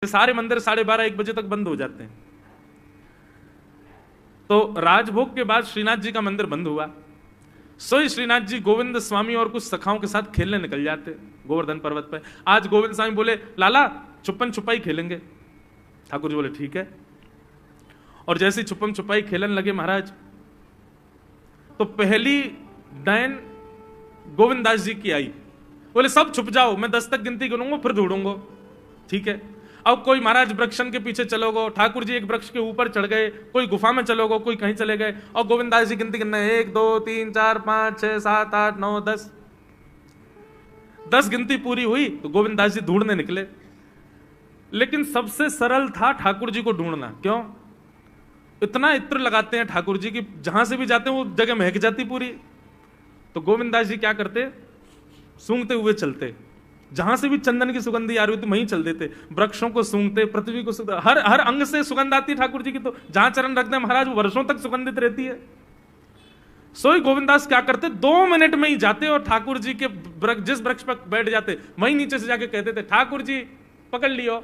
सारे मंदिर 12:30-1 बजे तक बंद हो जाते हैं। तो राजभोग के बाद श्रीनाथ जी का मंदिर बंद हुआ। सोई श्रीनाथ जी गोविंद स्वामी और कुछ सखाओं के साथ खेलने निकल जाते गोवर्धन पर्वत पर। आज गोविंद स्वामी बोले, लाला छुपन छुपाई खेलेंगे। ठाकुर जी बोले ठीक है। और जैसे छुपन छुपाई खेलने लगे महाराज, तो पहली डायन गोविंद दास जी की आई। बोले सब छुप जाओ, मैं 10 तक गिनती गिनूंगा फिर ढूंढूंगा। ठीक है। अब कोई महाराज वृक्षन के पीछे चलोगो, ठाकुर जी एक वृक्ष के ऊपर चढ़ गए, कोई गुफा में चलोगो, कोई कहीं चले गए, और गोविंद दास जी गिनती गिनना है 1 2 3 4 5 6 7 8 9 10 गिनती पूरी हुई तो गोविंद दास जी ढूंढने निकले। लेकिन सबसे सरल था ठाकुर जी को ढूंढना। क्यों? इतना इत्र लगाते हैं ठाकुर जी की जहां से भी जाते हैं वो जगह महक जाती पूरी। तो गोविंद दास जी क्या करते, सूंघते हुए चलते, जहां से भी चंदन की सुगंधी आ रही होती वहीं चल देते, वृक्षों को सूंघते, पृथ्वी को सूंघते, हर अंग से सुगंध आती है ठाकुर जी की। तो जहां चरण रखते हैं महाराज वो वर्षों तक सुगंधित रहती है। सोई गोविंदास क्या करते, 2 मिनट में ही जाते और ठाकुर जी के जिस वृक्ष पर बैठ जाते वहीं नीचे से जाके कहते थे, ठाकुर जी पकड़ लियो।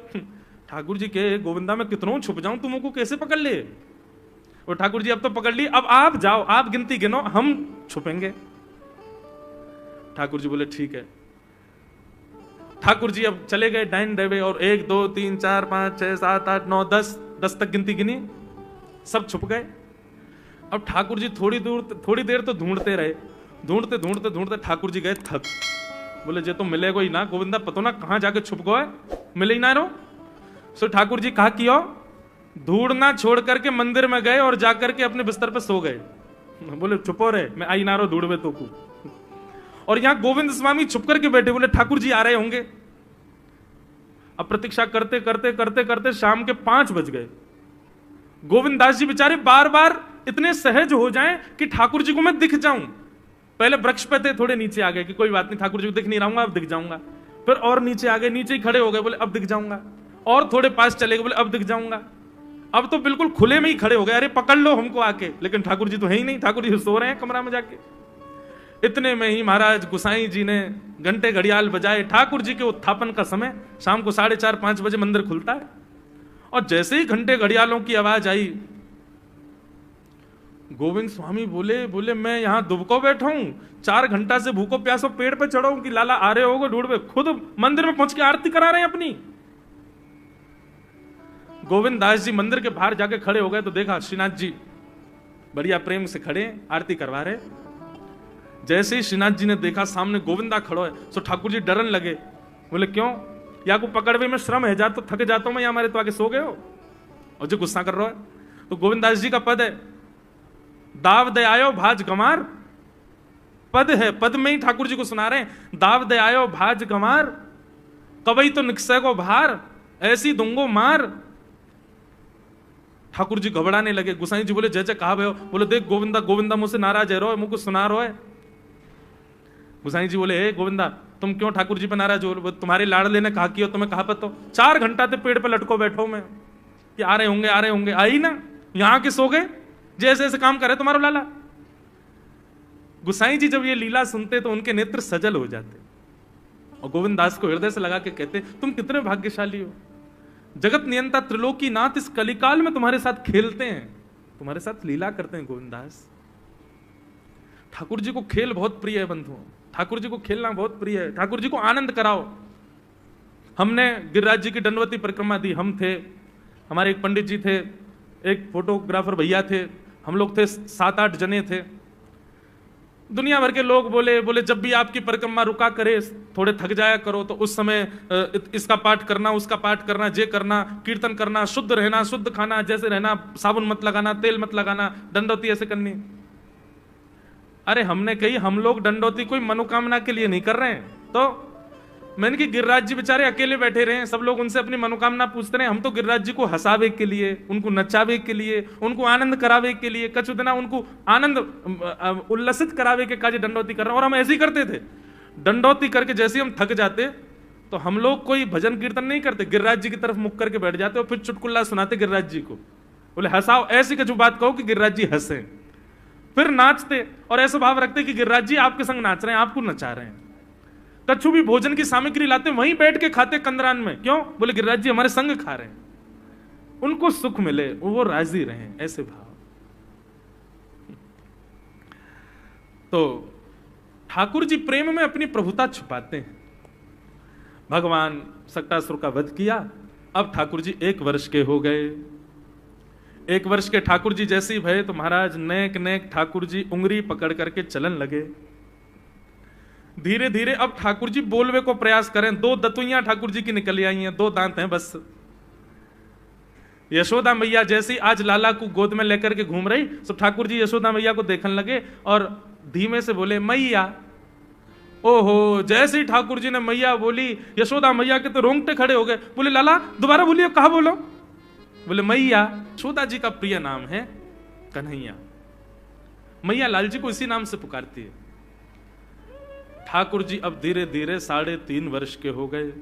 ठाकुर जी के, गोविंदा मैं कितनों छुप जाऊं तुमको कैसे पकड़ ले। और ठाकुर जी अब तो पकड़ ली, अब आप जाओ, आप गिनती गिनो, हम छुपेंगे। ठाकुर जी बोले ठीक है। ठाकुर जी अब चले गए डाइन देवे और 1 2 3 4 5 6 7 8 9 10 तक गिनती गिनी, सब छुप गए। अब ठाकुर जी थोड़ी देर तो ढूंढते रहे, ढूंढते ढूंढते ढूंढते ठाकुर जी गए थक। बोले जे तो मिलेगा ही ना गोविंदा, पतो ना कहां जाके छुप गए, मिले ही ना रो। सो ठाकुर जी कहा किया, ढूंढना छोड़ करके मंदिर में गए और जाकर के अपने बिस्तर पर सो गए। बोले छुपो रे, मैं आई ना रो ढूंढवे तो को। और यहां गोविंद स्वामी छुप करके बैठे, बोले ठाकुर जी आ रहे होंगे। अब प्रतीक्षा करते करते करते करते शाम के 5 बज गए। गोविंद दास जी बेचारे बार बार इतने सहज हो जाएं कि ठाकुर जी को मैं दिख जाऊं। पहले वृक्ष पे थे, थोड़े नीचे आ गए कि कोई बात नहीं ठाकुर जी को दिख नहीं रहूंगा, अब दिख जाऊंगा। फिर और नीचे आ गए, नीचे ही खड़े हो गए, बोले अब दिख जाऊंगा। और थोड़े पास चले गए, बोले अब दिख जाऊंगा। अब तो बिल्कुल खुले में ही खड़े हो गए, अरे पकड़ लो हमको आके। लेकिन ठाकुर जी तो है ही नहीं, ठाकुर जी सो रहे हैं कमरा में जाके। इतने में ही महाराज गुसाई जी ने घंटे घड़ियाल बजाए। ठाकुर जी के उत्थापन का समय शाम को 4:30-5 बजे मंदिर खुलता है। और जैसे ही घंटे घड़ियालों की आवाज आई, गोविंद स्वामी बोले मैं यहां दुबको बैठा हूं, 4 घंटा से भूखो प्यासो पेड़ पे चढ़ा हूं कि लाला आ रहे होगे ढूंढवे, खुद मंदिर में पहुंच के आरती करा रहे हैं अपनी। गोविंद दास जी मंदिर के बाहर जाके खड़े हो गए तो देखा श्रीनाथ जी बढ़िया प्रेम से खड़े आरती करवा रहे। जैसे ही श्रीनाथ जी ने देखा सामने गोविंदा खड़ो है, तो ठाकुर जी डरन लगे। बोले क्यों, या को पकड़वे में श्रम है, जा तो थक जाता हूं मैं, या हमारे तो आगे सो गए हो। और जो गुस्सा कर रहा है तो गोविंदास जी का पद है, दाव दे आयो भाज गमार, पद है, पद में ही ठाकुर जी को सुना रहे हैं, दाव दे आयो भाज गमार, कवई तो निकसे को भार, ऐसी दूंगो मार। ठाकुर जी घबराने लगे। गुसाई जी बोले जय जय कहा भयो। बोले देख गोविंदा, गोविंदा मुझसे नाराज है, रो मुझको सुना रो है। गुसाई जी बोले हे गोविंदा तुम क्यों ठाकुर जी पे नाराज हो, तुम्हारे लाडले ने कहा किया, तुम्हें कहा पतो, 4 घंटा ते पेड़ पे लटको बैठो मैं कि आ रहे होंगे, आई ना, यहां के सो गए, जैसे ऐसे काम करे तुम्हारा लाला। गुसाई जी जब ये लीला सुनते तो उनके नेत्र सजल हो जाते और गोविंद दास को हृदय से लगा के कहते, तुम कितने भाग्यशाली हो, जगत नियंता त्रिलोकी नाथ इस कलिकाल में तुम्हारे साथ खेलते हैं, तुम्हारे साथ लीला करते हैं। गोविंद दास, ठाकुर जी को खेल बहुत प्रिय है बंधुओं, ठाकुर जी को खेलना बहुत प्रिय है, ठाकुर जी को आनंद कराओ। हमने गिरिराज जी की दंडवती परिक्रमा दी, हम थे, हमारे एक पंडित जी थे, एक फोटोग्राफर भैया थे, हम लोग थे 7-8 जने थे। दुनिया भर के लोग बोले जब भी आपकी परिक्रमा रुका करे, थोड़े थक जाया करो तो उस समय इसका पाठ करना, उसका पाठ करना, जे करना, कीर्तन करना, शुद्ध रहना, शुद्ध खाना, जैसे रहना, साबुन मत लगाना, तेल मत लगाना, दंडवती ऐसे करनी। अरे हमने कही हम लोग दंडवती कोई मनोकामना के लिए नहीं कर रहे हैं, तो मैंने कि गिरिराज जी बेचारे अकेले बैठे रहे, सब लोग उनसे अपनी मनोकामना पूछते रहे, हम तो गिरिराज जी को हंसावे के लिए, उनको नचावे के लिए, उनको आनंद करावे के लिए, कछु दिना उनको आनंद उल्लसित करावे के काज दंडवती कर रहे हैं। और हम ऐसे ही करते थे, दंडवती करके जैसे हम थक जाते तो हम लोग कोई भजन कीर्तन नहीं करते, गिरिराज जी की तरफ मुख करके बैठ जाते और फिर चुटकुल्ला सुनाते गिरिराज जी को, बोले हंसाओ, ऐसी कछु बात कहो कि गिरिराज जी हंसे, फिर नाचते और ऐसा भाव रखते कि गिरिराज जी आपके संग नाच रहे हैं, आपको नचा रहे हैं। कछु भी भोजन की सामग्री लाते वहीं बैठ के खाते कंदरान में। क्यों? बोले गिरिराज जी हमारे संग खा रहे हैं, उनको सुख मिले, वो राजी रहे, ऐसे भाव। तो ठाकुर जी प्रेम में अपनी प्रभुता छुपाते हैं। भगवान सक्टासुर का वध किया, अब ठाकुर जी 1 वर्ष के हो गए। 1 वर्ष के ठाकुर जी जैसे ही भये तो महाराज नेक नेक ठाकुर जी उंगली पकड़ करके चलन लगे। धीरे धीरे अब ठाकुर जी बोलवे को प्रयास करें। 2 दतुइयां ठाकुर जी की निकल आई हैं, 2 दांत हैं बस। यशोदा मैया जैसे ही आज लाला को गोद में लेकर के घूम रही, सब ठाकुर जी यशोदा मैया को देखने लगे और धीमे से बोले मैया। ओहो, जैसे ही ठाकुर जी ने मैया बोली, यशोदा मैया के तो रोंगटे खड़े हो गए। बोले लाला दोबारा बोलिए, कहा बोलो? बोले मैया। यशोदा जी का प्रिय नाम है कन्हैया, मैया लाल जी को इसी नाम से पुकारती है। ठाकुर जी अब धीरे धीरे 3.5 वर्ष के हो गए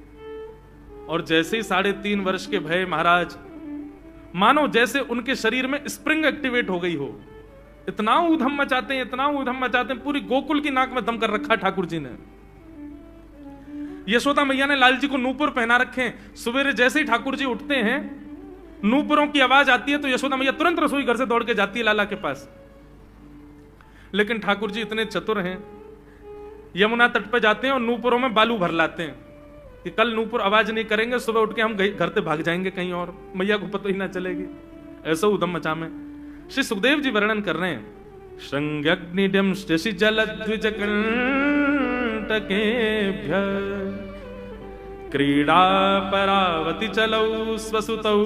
और जैसे ही 3.5 वर्ष के भय महाराज, मानो जैसे उनके शरीर में स्प्रिंग एक्टिवेट हो गई हो। इतना ऊधम मचाते हैं, इतना ऊधम मचाते हैं, पूरी गोकुल की नाक में दम कर रखा ठाकुर जी ने। यशोदा मैया ने लाल जी को नूपुर पहना रखे। सवेरे जैसे ही ठाकुर जी उठते हैं, नूपुरों की आवाज आती है तो यशोदा मैया तुरंत रसोई घर से दौड़ के जाती है लाला के पास। लेकिन ठाकुर जी इतने चतुर हैं, यमुना तट पे जाते हैं और नूपुरों में बालू भर लाते हैं कि कल नूपुर आवाज नहीं करेंगे, सुबह उठ के हम घर से भाग जाएंगे कहीं और, मैया को पता ही ना चलेगी। ऐसा उदम मचा में श्री सुखदेव जी वर्णन कर रहे हैं। श्रृंग्यग्निडम शशि जल द्विज कंटकेभ्य क्रीडा परावति चलौ स्वसुतौ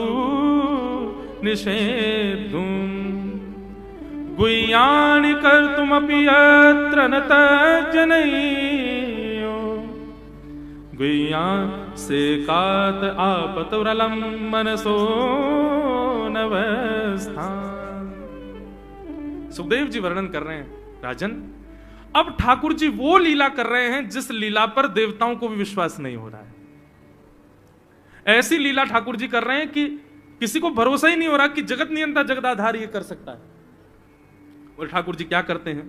निषेधुम गुह्यानि कर्तुमपि यत्र न तज्जनयो गुह्यां सेकात आपतुरलं मनसो नवस्थान। सुखदेव जी वर्णन कर रहे हैं, राजन अब ठाकुर जी वो लीला कर रहे हैं जिस लीला पर देवताओं को भी विश्वास नहीं हो रहा है। ऐसी लीला ठाकुर जी कर रहे हैं कि किसी को भरोसा ही नहीं हो रहा कि जगत नियंता जगदाधार ये कर सकता है। बोले ठाकुर जी क्या करते हैं?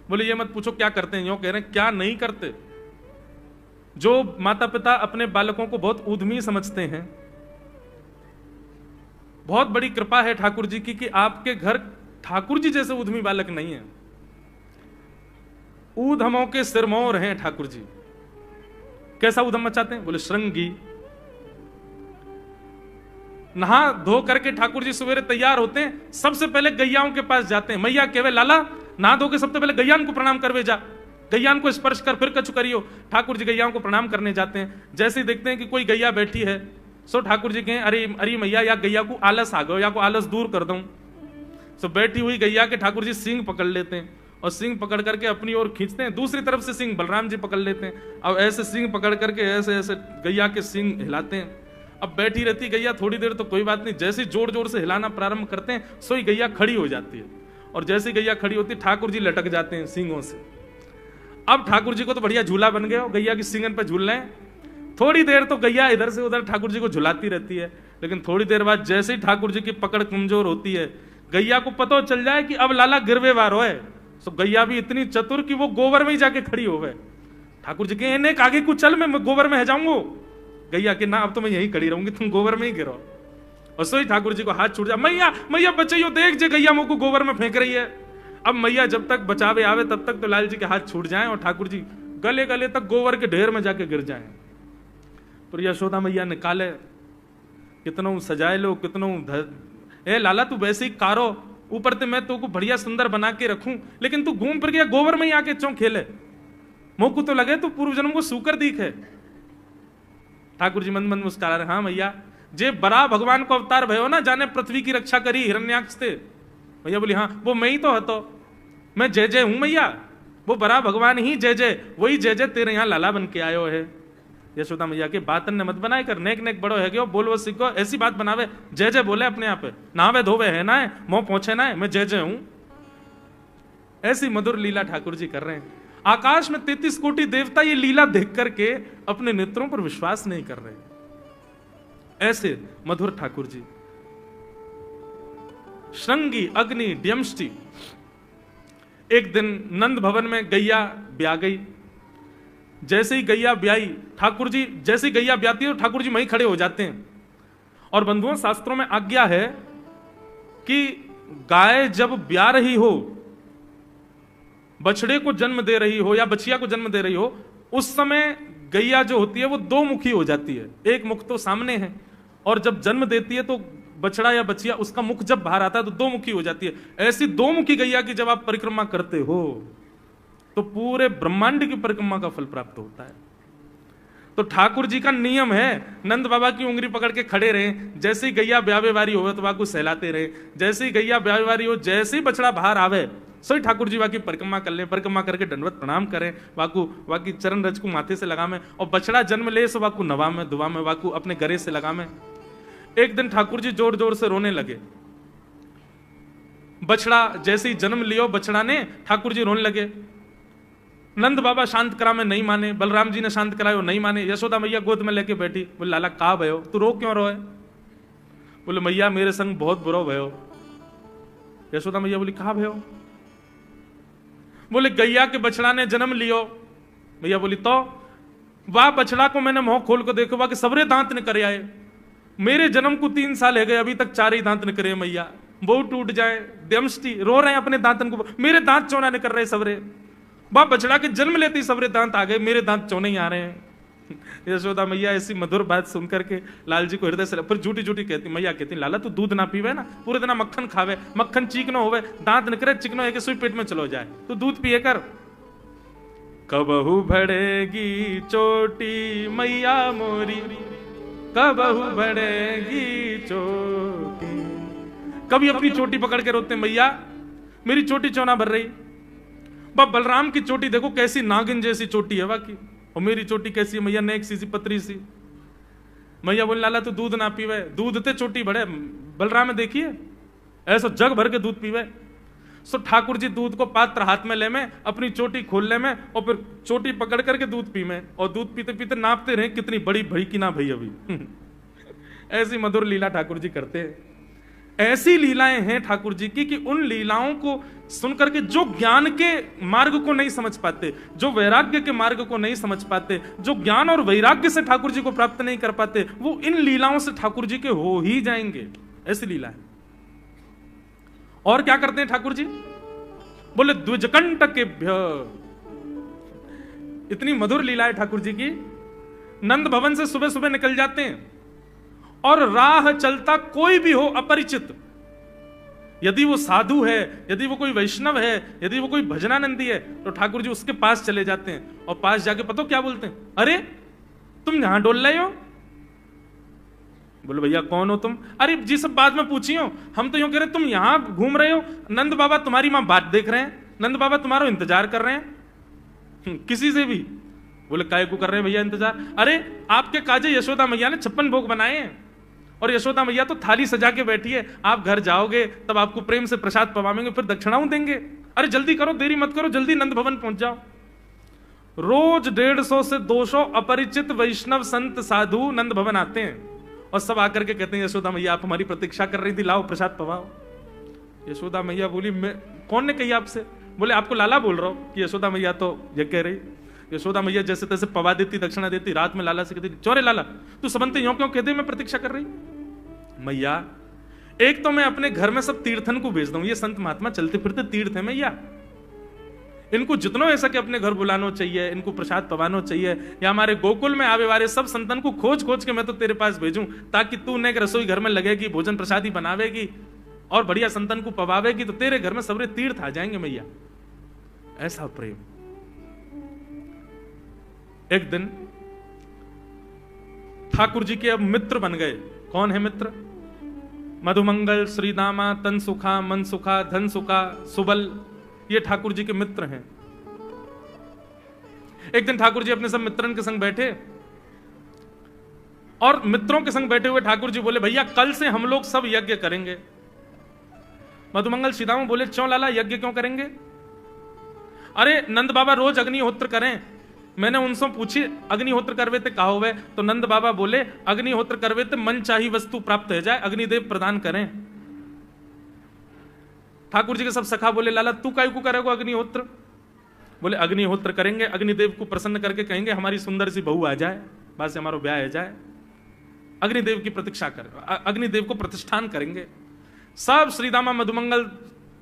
बोले ये मत पूछो क्या करते हैं, यूं कह रहे हैं क्या नहीं करते। जो माता पिता अपने बालकों को बहुत उद्यमी समझते हैं, बहुत बड़ी कृपा है ठाकुर जी की कि आपके घर ठाकुर जी जैसे उद्यमी बालक नहीं है। ऊधमों के सिरमौर हैं ठाकुर जी। कैसा उधम मचाते हैं? बोले श्रृंगी। नहा धो करके ठाकुर जी सवेरे तैयार होते हैं, सबसे पहले गैयाओं के पास जाते हैं। मैया कहवे लाला नहा धो के सबसे पहले गैयान को प्रणाम करवे जा, गैयान को स्पर्श कर फिर कछु करियो। ठाकुर जी गैयाओं को प्रणाम करने जाते हैं। जैसे ही देखते हैं कि कोई गैया बैठी है, सो ठाकुर जी कहें अरे अरे मैया या गैया को आलस आ गयो, या को आलस दूर कर दूं। सो बैठी हुई गैया के ठाकुर जी सींग पकड़ लेते हैं और सींग पकड़ करके अपनी ओर खींचते हैं। दूसरी तरफ से सींग बलराम जी पकड़ लेते हैं। अब ऐसे सींग पकड़ करके ऐसे ऐसे गैया के सींग हिलाते हैं। अब बैठी रहती गैया थोड़ी देर तो कोई बात नहीं, जैसे जोर जोर से हिलाना प्रारंभ करते हैं सोई गैया खड़ी हो जाती है। और जैसे गैया खड़ी होती है ठाकुर जी लटक जाते हैं सींगों से। अब ठाकुर जी को तो बढ़िया झूला बन गया, गैया की सींगन पर झूल रहे हैं। थोड़ी देर तो गैया इधर से उधर ठाकुर जी को झुलाती रहती है, लेकिन थोड़ी देर बाद जैसे ही ठाकुर जी की पकड़ कमजोर होती है, गैया को पता चल जाए कि अब लाला गिरवे वारो है, तो गैया भी इतनी चतुर कि वो गोबर में ही जाके खड़ी हो गए। ठाकुर जी कहे नेक आगे कुछ चल, मैं गोबर में जाऊंगा। गैया कि ना अब तो मैं यहीं खड़ी रहूंगी, तुम गोबर में ही गिरो। और सोई ठाकुर जी को हाथ छूट जा, मैया मैया बचाइयो, देख जे गैया मुझको गोबर में फेंक रही है। अब मैया जब तक बचावे आवे तब तक तो लाल जी के हाथ छूट जाएं और ठाकुर जी गले गले तक गोबर के ढेर में जाके गिर जाएं। तो यशोदा मैया निकाले, कितनों सजाए लो, कितनों ए लाला तू वैसे ही कारो, ऊपर से मैं तो को बढ़िया सुंदर बना के रखूं, लेकिन तू घूम फिर गया गोबर में ही आके चौं खेले। मोह को तो लगे तू पूर्व जन्म को सूकर दीख है। ठाकुर जी मंद मंद मुस्कुरा रहे, हाँ मैया जे बड़ा भगवान को अवतार भयो ना, जाने पृथ्वी की रक्षा करी हिरण्याक्ष से। मैया बोली हाँ वो मैं ही तो हतो, मैं जय जय हूं मैया, वो बड़ा भगवान ही जय जय, वही जय जय तेरे यहाँ लाला बन के आयो है। यशोदा मैया के बातन ने मत बनाए कर, नेक नेक बड़ो है क्यों, बोल वो सीखो, ऐसी बात बनावे, जय जय बोले अपने आप नहावे धोवे है ना, मोह पहुंचे ना, मैं जय जय हूं। ऐसी मधुर लीला ठाकुर जी कर रहे हैं। आकाश में 33 कोटि देवता ये लीला देख करके अपने नेत्रों पर विश्वास नहीं कर रहे। ऐसे मधुर ठाकुर जी। श्रृंगी अग्नि जैसे ही गैया ब्याई, ठाकुर जी जैसे ही गैया ब्याती है तो ठाकुर जी वहीं खड़े हो जाते हैं। और बंधुओं, शास्त्रों में आज्ञा है कि गाय जब ब्या रही हो, बछड़े को जन्म दे रही हो या बछिया को जन्म दे रही हो, उस समय गैया जो होती है वो दो मुखी हो जाती है। एक मुख तो सामने है, और जब जन्म देती है तो बछड़ा या बछिया उसका मुख जब बाहर आता है तो दो मुखी हो जाती है। ऐसी दो मुखी गैया की जब आप परिक्रमा करते हो तो पूरे ब्रह्मांड की परिक्रमा का फल प्राप्त होता है। तो ठाकुर जी का नियम है, नंद बाबा की उंगली पकड़ के खड़े रहे, जैसे ही गैया ब्यावे वारी हो तो वाकू सहलाते रहे, जैसे ही गैया ब्यावे वारी हो, जैसे ही बछड़ा बाहर आवे सही ठाकुर जी वाकी परिक्रमा कर ले, परिक्रमा करके दंडवत प्रणाम करें, वाकू वाकी चरण रज को माथे से लगा में, और बछड़ा जन्म ले सो वाकू नवा में दुआ में वाकू अपने गरे से लगा में। एक दिन ठाकुर जी जोर जोर से रोने लगे। बछड़ा जैसे ही जन्म लियो बछड़ा ने, ठाकुर जी रोने लगे। नंद बाबा शांत करा में नहीं माने, बलराम जी ने शांत करायो नहीं माने। यशोदा मैया गोद में लेके बैठी, बोले लाला का भयो, तू रो क्यों रोए? बोले मैया मेरे संग बहुत बुरो भयो। यशोदा मैया बोली कहा भयो? बोले गैया के बछड़ा ने जन्म लियो। मैया बोली तो वाह बछड़ा को मैंने मुंह खोल को देखो वाह के सबरे दांत ने करे आए, मेरे जन्म को 3 साल है गए अभी तक 4 ही दांत ने करे मैया, वो टूट जाए दमष्टि रो रहे हैं अपने दांतन को, मेरे दांत चौना ने कर रहे सबरे, वाह बछड़ा के जन्म लेते ही सबरे दांत आ गए, मेरे दांत चौने ही आ रहे हैं। यशोदा मैया ऐसी मधुर बात सुनकर के लाल जी को हृदय से, फिर झूठी झूठी कहती मैया कहती लाला तू दूध ना पीवे ना, पूरे दिन मक्खन खावे, मक्खन चीकनो होवे, दांत निकरे चिकनो है कि सुई पेट में चलो जाए, तू दूध पिए कर। कबहू भड़ेगी चोटी मैया मोरी, कबहू भड़ेगी चोटी, कभी अपनी चोटी पकड़ के रोते मैया मेरी चोटी चौना भर रही। बलराम की चोटी देखो कैसी नागिन जैसी चोटी है वाकई, और मेरी चोटी कैसी है मैया, नेक सी पतरी सी। मैया बोले लाला तू दूध ना पीवे, दूध ते चोटी बढ़े, बलराम में देखिए ऐसा जग भर के दूध पीवे। सो ठाकुर जी दूध को पात्र हाथ में ले में, अपनी चोटी खोल ले में, और फिर चोटी पकड़ करके दूध पी में, और दूध पीते पीते नापते रहे कितनी बड़ी भई की ना भई अभी। ऐसी मधुर लीला ठाकुर जी करते हैं। ऐसी लीलाएं हैं ठाकुर जी की कि उन लीलाओं को सुनकर के जो ज्ञान के मार्ग को नहीं समझ पाते, जो वैराग्य के मार्ग को नहीं समझ पाते, जो ज्ञान और वैराग्य से ठाकुर जी को प्राप्त नहीं कर पाते, वो इन लीलाओं से ठाकुर जी के हो ही जाएंगे। ऐसी लीला है। और क्या करते हैं ठाकुर जी? बोले द्विजकंटकेभ्य, इतनी मधुर लीला है ठाकुर जी की। नंद भवन से सुबह सुबह निकल जाते हैं, और राह चलता कोई भी हो अपरिचित, यदि वो साधु है, यदि वो कोई वैष्णव है, यदि वो कोई भजनानंदी है, तो ठाकुर जी उसके पास चले जाते हैं, और पास जाके पता क्या बोलते हैं? अरे तुम यहां डोल रहे हो? बोले भैया कौन हो तुम? अरे जी सब बाद में पूछी हो, हम तो यूं कह रहे तुम यहां घूम रहे हो, नंद बाबा तुम्हारी मां बात देख रहे हैं, नंद बाबा तुम्हारा इंतजार कर रहे हैं। किसी से भी? बोले काय को कर रहे हैं भैया इंतजार? अरे आपके काजे यशोदा मैया ने 56 भोग बनाए हैं, और यशोदा मैया तो थाली सजा के बैठी है, आप घर जाओगे तब आपको प्रेम से प्रसाद पवाएंगे, फिर दक्षिणाओं देंगे। अरे जल्दी करो, देरी मत करो, जल्दी नंद भवन पहुंच जाओ। रोज 150 से 200 अपरिचित वैष्णव संत साधु नंद भवन आते हैं, और सब आकर के कहते हैं यशोदा मैया आप हमारी प्रतीक्षा कर रही थी, लाओ प्रसाद पवाओ। यशोदा मैया बोली मैं कौन ने कही आपसे? बोले आपको लाला बोल रहा हूं। कि यशोदा मैया तो ये कह रही। यशोदा मैया जैसे तैसे पवा देती, दक्षिणा देती, रात में लाला से कहती चोरे लाला तू सबंते यूं क्यों कहते मैं प्रतीक्षा कर रही? मैया एक तो मैं अपने घर में सब तीर्थन को भेज दूं, ये संत महात्मा चलते फिरते तीर्थ है मैया, इनको जितना ऐसा कि अपने घर बुलाना चाहिए, इनको प्रसाद पवाना चाहिए, या हमारे गोकुल में आवे वाले सब संतन को खोज खोज के मैं तो तेरे पास भेजूं, ताकि तू ने रसोई घर में लगेगी, भोजन प्रसादी बनावेगी और बढ़िया संतन को पवावेगी, तो तेरे घर में सबरे तीर्थ आ जाएंगे मैया। ऐसा प्रेम। एक दिन ठाकुर जी के अब मित्र बन गए। कौन है मित्र? मधुमंगल, श्रीदामा, तन सुखा, मन सुखा, धन सुखा, सुबल, ये ठाकुर जी के मित्र हैं। एक दिन ठाकुर जी अपने सब मित्रन के संग बैठे, और मित्रों के संग बैठे हुए ठाकुर जी बोले भैया कल से हम लोग सब यज्ञ करेंगे। मधुमंगल, श्रीदामा बोले क्यों लाला यज्ञ क्यों करेंगे? अरे नंद बाबा रोज अग्निहोत्र करें। मैंने उनसे पूछी अग्निहोत्र करवे ते कहा हुए, तो नंद बाबा बोले अग्निहोत्र करवे ते मन चाही वस्तु प्राप्त हो जाए, अग्निदेव प्रदान करें। ठाकुर जी के सब सखा बोले लाला तू काय को करेगा अग्निहोत्र? बोले अग्निहोत्र करेंगे, अग्निदेव को प्रसन्न करके कहेंगे हमारी सुंदर सी बहू आ जाए, बस से हमारा ब्याह हो जाए। अग्निदेव की प्रतीक्षा कर, अग्निदेव को प्रतिष्ठान करेंगे। सब श्रीदामा मधुमंगल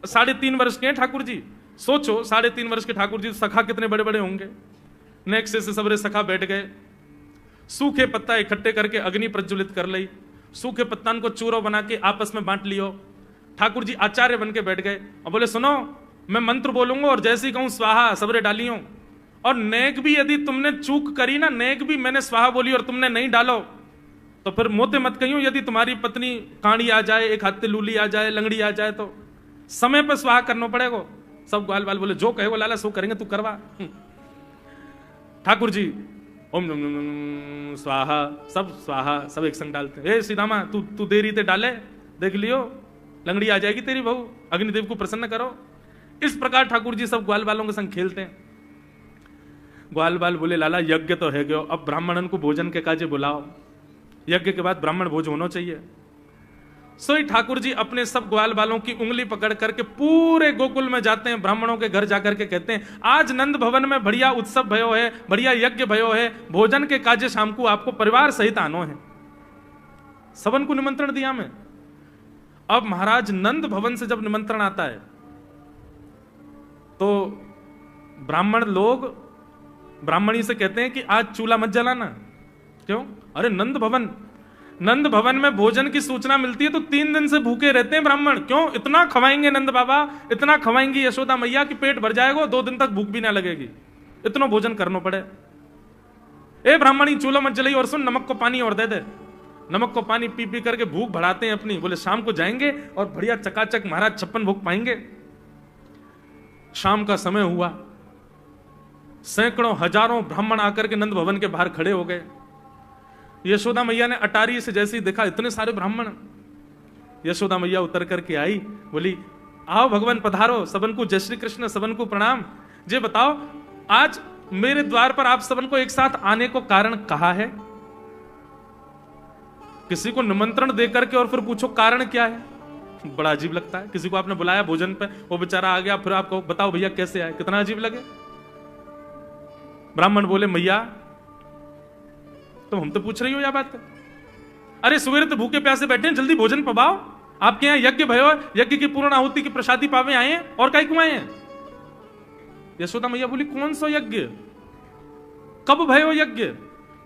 3.5 वर्ष के हैं ठाकुर जी। सोचो 3.5 वर्ष के ठाकुर जी, सखा कितने बड़े बड़े होंगे। नेक्स्ट से सबरे सखा बैठ गए, सूखे पत्ता इकट्ठे करके अग्नि प्रज्वलित कर ली, सूखे पत्तन को चूरो बना के आपस में बांट लियो। ठाकुर जी आचार्य बन के बैठ गए और बोले सुनो, मैं मंत्र बोलूंगा और जैसे ही कहूं स्वाहा सबरे डालियो, और नेक भी यदि तुमने चूक करी ना, नेक भी मैंने स्वाहा बोली और तुमने नहीं डालो तो फिर मोते मत कहियो। यदि तुम्हारी पत्नी काणी आ जाए, एक हाथ लूली आ जाए, लंगड़ी आ जाए तो समय पर स्वाहा करना पड़ेगा। सब ग्वाल बाल बोले जो कहे लाला सो करेंगे, तू करवा। ठाकुर जी ओम नम नम नम स्वाहा, सब एक संग डालते हैं। सीधामा तू देरी ते डाले, देख लियो लंगड़ी आ जाएगी तेरी बहू, अग्निदेव को प्रसन्न करो। इस प्रकार ठाकुर जी सब ग्वाल बालों के संग खेलते हैं। ग्वाल बाल बोले लाला यज्ञ तो है गयो, अब ब्राह्मणन को भोजन के काजे बुलाओ, यज्ञ के बाद ब्राह्मण भोज होना चाहिए। सोई ठाकुर जी अपने सब ग्वाल बालों की उंगली पकड़ करके पूरे गोकुल में जाते हैं, ब्राह्मणों के घर जाकर के कहते हैं आज नंद भवन में बढ़िया उत्सव भयो है, बढ़िया यज्ञ भयो है, भोजन के काजे शाम को आपको परिवार सहित आनो है। सबन को निमंत्रण दिया मैं। अब महाराज नंद भवन से जब निमंत्रण आता है तो ब्राह्मण लोग ब्राह्मणी से कहते हैं कि आज चूल्हा मत जलाना। क्यों? अरे नंद भवन में भोजन की सूचना मिलती है तो 3 दिन से भूखे रहते हैं ब्राह्मण। क्यों? इतना खवाएंगे नंद बाबा, इतना खवाएंगी यशोदा मैया कि पेट भर जाएगा, 2 दिन तक भूख भी ना लगेगी, इतना भोजन करना पड़े। ए ब्राह्मणी चूल्हा मत जलाई, और सुन नमक को पानी और दे दे। नमक को पानी पी पी करके भूख बढ़ाते हैं अपनी। बोले शाम को जाएंगे और बढ़िया चकाचक महाराज 56 भोग पाएंगे। शाम का समय हुआ, सैकड़ों हजारों ब्राह्मण आकर के नंद भवन के बाहर खड़े हो गए। यशोदा मैया ने अटारी से जैसे ही देखा इतने सारे ब्राह्मण, यशोदा मैया उतर करके आई, बोली आओ भगवान पधारो, सबन को जय श्री कृष्ण, सबन को प्रणाम। जे बताओ आज मेरे द्वार पर आप सबन को एक साथ आने को कारण कहा है? किसी को निमंत्रण दे करके और फिर पूछो कारण क्या है, बड़ा अजीब लगता है। किसी को आपने बुलाया भोजन पे, वो बेचारा आ गया, फिर आपको बताओ भैया कैसे आए, कितना अजीब लगे। ब्राह्मण बोले मैया तुम हम तो पूछ रही हो यह बात। अरे सवेरे तो भूखे प्यासे बैठे हैं, जल्दी भोजन पवाओ, आपके यहाँ यज्ञ भयो, यज्ञ की पूर्ण आहुति की प्रसादी पावे आए हैं, और काय क्यों आए हैं? यशोदा मैया बोली कौन सा यज्ञ, कब भयो यज्ञ,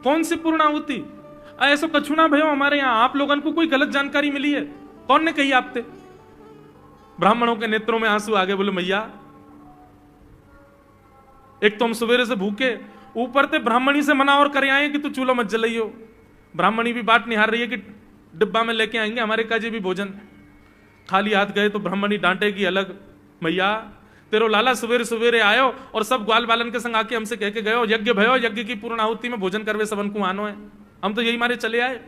कौन सी पूर्ण आहुति? ऐसा कछु ना भयो हमारे यहाँ, आप लोगों को कोई गलत जानकारी मिली है, कौन ने कही आपते? ब्राह्मणों के नेत्रों में आंसू आ गए। बोले मैया एक तो हम सवेरे से भूखे, ऊपर से ब्राह्मणी से मना और करे आए कि तू चूल्हा मत जलाइयो। ब्राह्मणी भी बात निहार रही है कि डिब्बा में लेके आएंगे हमारे काजे भी भोजन, खाली हाथ गए तो ब्राह्मणी डांटेगी अलग। मैया तेरो लाला सवेरे सवेरे आयो और सब ग्वाल बालन के संग आके हमसे कह के गयो यज्ञ भयो, यज्ञ की पूर्ण आहुति में भोजन करवे सबन को आनो है, हम तो यही मारे चले आए।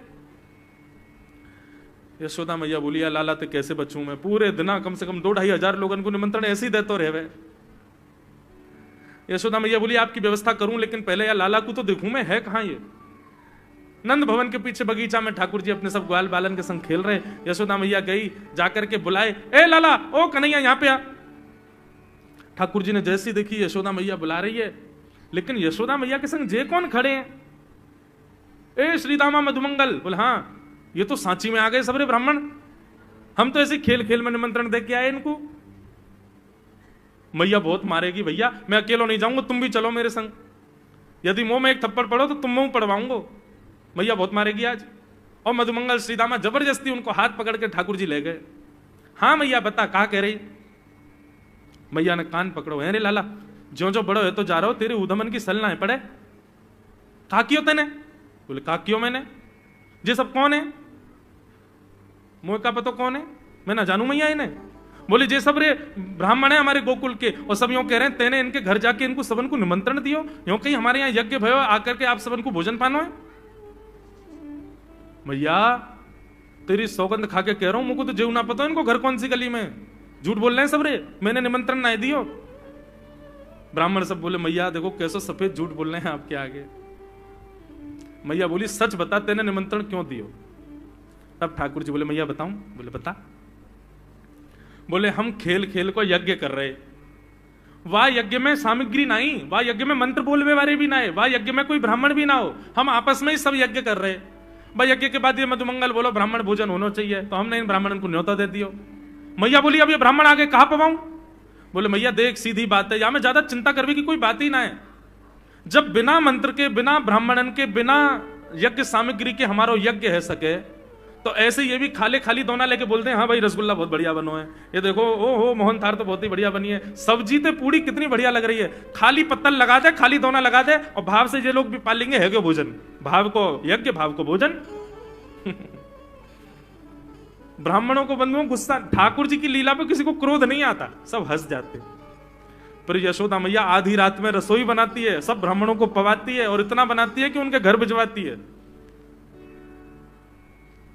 यशोदा मैया बोली या लाला ते कैसे बचूं मैं, पूरे दिन कम से कम 2-2.5 हजार लोगों को निमंत्रण ऐसे ही देते रहे। यशोदा मैया बोली आपकी व्यवस्था करूं, लेकिन पहले या लाला को तो देखूं मैं, है कहां ये। नंद भवन के पीछे बगीचा में ठाकुर जी अपने सब ग्वाल बालन के संग खेल रहे। यशोदा मैया गई, जाकर के बुलाए, ए लाला, ओ कन्हैया यहां पे आ। ठाकुर जी ने जैसी देखी यशोदा मैया बुला रही है, लेकिन यशोदा मैया के संग जे कौन खड़े हैं? ए श्रीदामा मधुमंगल। बोले हाँ ये तो सांची में आ गए सबरे ब्राह्मण, हम तो ऐसे खेल खेल में निमंत्रण दे के आए इनको। मैया बहुत मारेगी भैया, मैं अकेला नहीं जाऊंगा, तुम भी चलो मेरे संग, यदि मुंह में एक थप्पड़ पड़ो तो तुम मुंह पड़वाऊंगा, मैया बहुत मारेगी आज। और मधुमंगल श्रीदामा जबरदस्ती उनको हाथ पकड़ के ठाकुर जी ले गए। हाँ मैया बता कहा कह रही? मैया ने कान पकड़ो, है रे लाला जो जो बड़ो है तो जा रहा हो, तेरे उधमन की सल ना है पड़े। कहा क्यों तेने? बोले कहा क्यों मैंने, ये सब कौन है? मुझे का पता कौन है, मैं ना जानू मैया इन्हें। बोले जे सब रे ब्राह्मण है हमारे गोकुल के, और सब यूं कह रहे हैं तेने इनके घर जाके इनको सबन को निमंत्रण दियो, यूं कहीं हमारे यहाँ यज्ञ भयो आकर के आप सबन को भोजन पानो है। भैया तेरी सौगंध खा के कह रहा हूं, मुझको तो जेव ना पता इनको घर कौन सी गली में, झूठ बोल रहे हैं सब रे, मैंने निमंत्रण ना दियो। ब्राह्मण सब बोले मैया देखो कैसे सफेद झूठ बोल रहे हैं आपके आगे। मैया बोली सच बता तेने निमंत्रण क्यों दियो? तब ठाकुर जी बोले मैया बताऊं? बोले बता। बोले हम खेल खेल को यज्ञ कर रहे वाह यज्ञ में सामग्री नहीं, वाह यज्ञ में मंत्र बोलवे वाले भी ना है, वाह यज्ञ में कोई ब्राह्मण भी ना हो, हम आपस में ही सब यज्ञ कर रहे। भाई यज्ञ के बाद ये मधुमंगल बोलो ब्राह्मण भोजन होना चाहिए, तो हमने इन ब्राह्मणों को न्योता दे दियो। मैया बोली अब ये ब्राह्मण आगे कहां पवाऊं? बोले मैया देख सीधी बात है, या में ज्यादा चिंता करने की कोई बात ही ना है। जब बिना मंत्र के, बिना ब्राह्मणन के, बिना यज्ञ सामग्री के हमारा यज्ञ है सके, तो ऐसे ये भी खाली खाली दोना लेके बोलते हैं हाँ भाई रसगुल्ला बहुत बढ़िया बनो है, ये देखो ओ हो मोहन थार तो बहुत ही बढ़िया बनी है, सब्जी तो पूरी कितनी बढ़िया लग रही है, खाली पत्तल लगा दे, खाली दोना लगा दे, और भाव से ये लोग भी पालेंगे है क्यों भोजन, भाव को यज्ञ भाव को भोजन। ब्राह्मणों को बंधुओं गुस्सा, ठाकुर जी की लीला पे किसी को क्रोध नहीं आता, सब हंस जाते। पर यशोदा मैया आधी रात में रसोई बनाती है, सब ब्राह्मणों को पवाती है, और इतना बनाती है कि उनके घर भिजवाती है।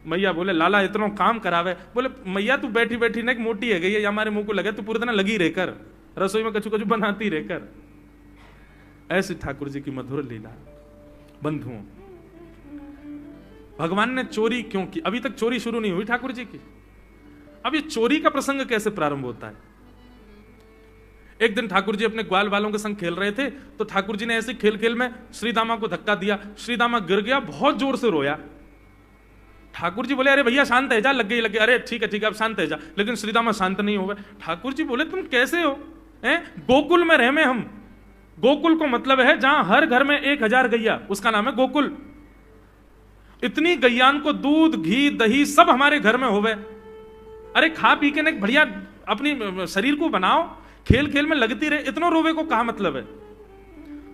मैया बोले लाला इतना काम करावे, बोले मैया तू बैठी बैठी ना मोटी है गई है, हमारे मुंह को लगे तू पूरे दिन लगी रहकर रसोई में कछु कछु बनाती रहकर। ऐसी ठाकुर जी की मधुर लीला। बंधुओं, भगवान ने चोरी क्यों की? अभी तक चोरी शुरू नहीं हुई ठाकुर जी की। अब ये चोरी का प्रसंग कैसे प्रारंभ होता है? एक दिन ठाकुर जी अपने ग्वाल वालों के संग खेल रहे थे, तो ठाकुर जी ने ऐसे खेल खेल में श्रीदामा को धक्का दिया, श्रीदामा गिर गया, बहुत जोर से रोया। ठाकुर जी बोले अरे भैया शांत है जा, लग गई, अरे ठीक है अब शांत है जा, लेकिन श्रीदामा शांत नहीं हुआ। ठाकुर जी बोले तुम कैसे हो? गोकुल में रहे में हम, गोकुल को मतलब है जहां हर घर में 1000 गैया, उसका नाम है गोकुल। इतनी गैयान को दूध घी दही सब हमारे घर में होवे, अरे खा पी के ने बढ़िया अपनी शरीर को बनाओ, खेल खेल में लगती रहे, इतना रोवे को कहा मतलब है?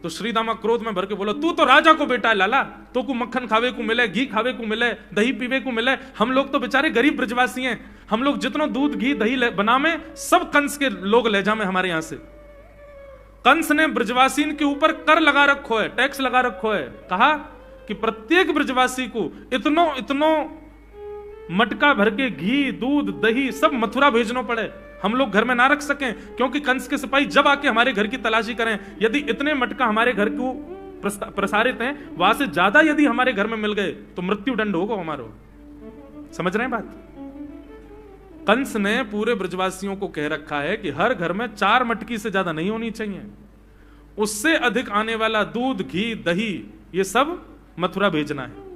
तो श्रीदामा क्रोध में भर के बोला तू तो राजा को बेटा है लाला, तो को मक्खन खावे को मिले, घी खावे को मिले, दही पीवे को मिले, हम लोग तो बेचारे गरीब ब्रजवासी हैं, हम लोग जितना दूध घी दही बना में सब कंस के लोग ले जामे हमारे यहां से। कंस ने ब्रजवासी के ऊपर कर लगा रखो है, टैक्स लगा रखो है, कहा कि प्रत्येक ब्रजवासी को इतनो इतनो मटका भर के घी दूध दही सब मथुरा भेजना पड़े, हम लोग घर में ना रख सकें, क्योंकि कंस के सिपाही जब आके हमारे घर की तलाशी करें, यदि इतने मटका हमारे घर को प्रसारित हैं, वहां से ज्यादा यदि हमारे घर में मिल गए तो मृत्यु दंड होगा हमारा। समझ रहे हैं बात? कंस ने पूरे ब्रजवासियों को कह रखा है कि हर घर में 4 मटकी से ज्यादा नहीं होनी चाहिए, उससे अधिक आने वाला दूध घी दही ये सब मथुरा भेजना है।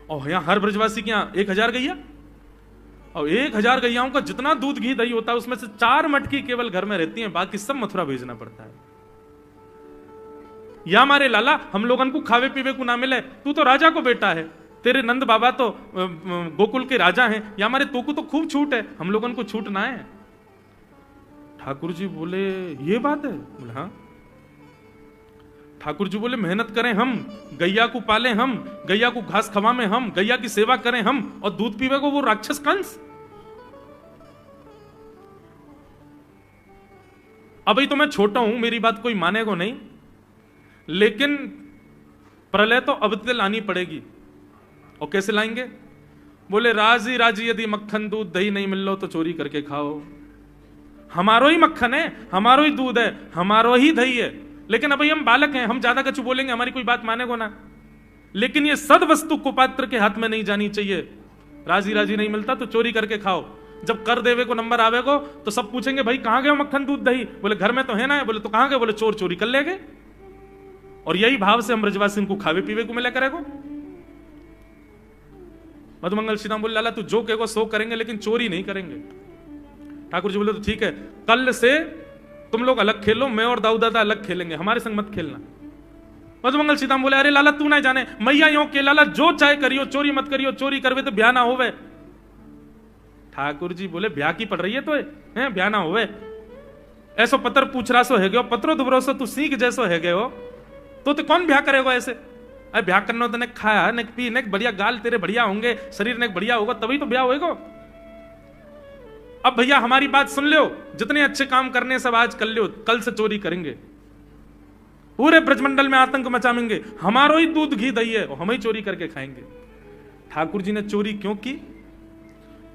और यहां हर ब्रजवासी के यहां 1000 गैया, और 1000 गैयाओं का जितना दूध घी दही होता है उसमें से 4 मटकी केवल घर में रहती हैं, बाकी सब मथुरा भेजना पड़ता है। या हमारे लाला हम लोगन को खावे पीवे को ना मिले, तू तो राजा को बेटा है, तेरे नंद बाबा तो गोकुल के राजा हैं, या हमारे तो को तो खूब छूट है, हम लोगन को छूट ना है। ठाकुर जी बोले ये बात है? बोले हाँ। ठाकुर जी बोले मेहनत करें हम, गैया को पाले हम, गैया को घास खवा में हम, गैया की सेवा करें हम, और दूध पीवे को वो राक्षस कंस। अभी तो मैं छोटा हूं, मेरी बात कोई मानेगा नहीं, लेकिन प्रलय तो अब तक लानी पड़ेगी। और कैसे लाएंगे? बोले राजी राजी यदि मक्खन दूध दही नहीं मिल लो तो चोरी करके खाओ, हमारो ही मक्खन है, हमारो ही दूध है, हमारो ही दही है, लेकिन अभी हम बालक हैं, हम ज्यादा कछु बोलेंगे हमारी कोई बात मानेगो ना। लेकिन ये सद वस्तु कुपात्र के हाथ में नहीं जानी चाहिए। राजी राजी नहीं मिलता तो चोरी करके खाओ, जब कर देवे को नंबर आवेगो तो सब पूछेंगे भाई कहां गए मक्खन दूध दही? बोले घर में तो है ना। बोले तो कहां गए? बोले चोर चोरी कर ले गए। और यही भाव से हम ब्रजवासी को खावे पीवे को मिला करेगो। मधुमंगल श्रीराम बोले लाला तू जो कहेगो सो करेंगे, लेकिन चोरी नहीं करेंगे। ठाकुर जी बोले तो ठीक है, कल से तुम लोग अलग खेलो, मैं और दाऊ दादा अलग खेलेंगे, हमारे संग मत खेलना। मधुमंगल सीताम बोले अरे लाला तू ना जाने, मैया यो के लाला जो चाहे करियो, चोरी मत करियो, चोरी करवे तो ब्याह ना होवे। ठाकुर जी बोले ब्याह की पड़ रही है तो है ब्याह ना होवे। ऐसो पत्र पूछ रहा सो है गयो, पत्रो दुबरो सो तू सीख जैसो है गयो, तो कौन ब्याह करेगा ऐसे? अरे ब्याह करना तो ने खाया ने पी ने बढ़िया गाल तेरे बढ़िया होंगे, शरीर ने बढ़िया होगा तभी तो ब्याह होएगा। अब भैया हमारी बात सुन लो, जितने अच्छे काम करने सब आज कर लो, कल से चोरी करेंगे, पूरे ब्रजमंडल में आतंक मचाएंगे, हमारो ही दूध घी दही है और हम ही चोरी करके खाएंगे। ठाकुर जी ने चोरी क्यों की?